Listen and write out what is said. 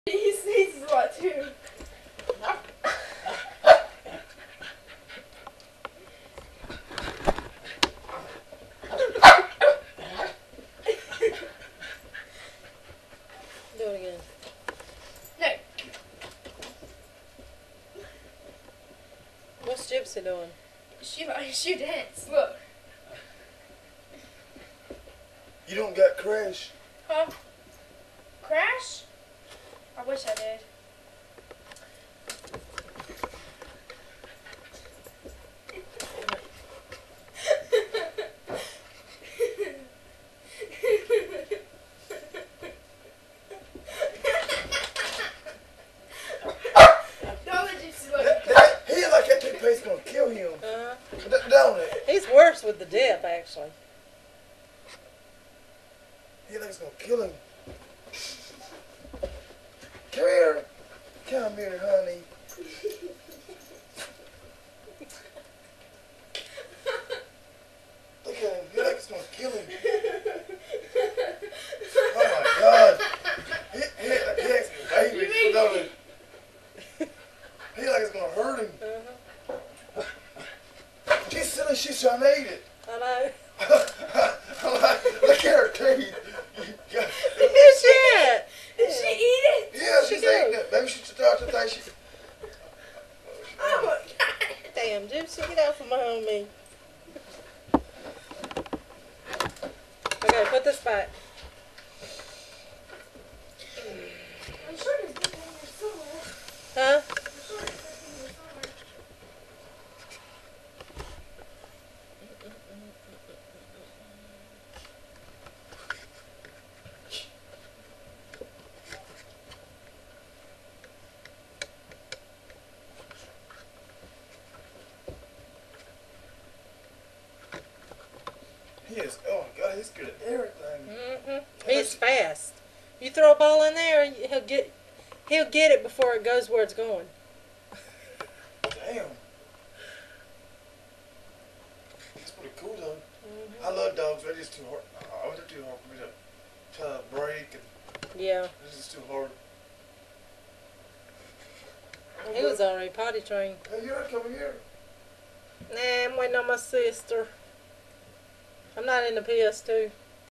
He sneezes a lot too. Do it again. No. What's Gypsy doing? She dance. Look. You don't got Crash. Huh? Crash? I wish I did. He like that toothpaste gonna kill him. Don't it? He's worse with the dip, actually. He like it's gonna kill him. Come here. Come here, honey. Look at him. He like it's gonna kill him. Oh my God. He acts like a baby. Don't it? He like it's gonna hurt him. She's silly. She's trying to eat it. I know. I'm like, look at her teeth. Where's she at? Did she eat it? Yeah, she's eating it. Maybe she starts to think she. Oh my God. Damn, Gypsy, get out from behind me. Okay, put this back. I'm sure there's nothing in there somewhere. Huh? I'm sure there's nothing in there somewhere. He is. Oh my God, he's good at everything. He's fast. You throw a ball in there, he'll get it before it goes where it's going. Damn. That's pretty cool though. I love dogs. They're just too hard. Oh, they're too hard for me to try to break, and Yeah. it's just too hard. He was already potty trained. Hey, you're not coming here. Nah, I'm waiting on my sister. I'm not in the PS2.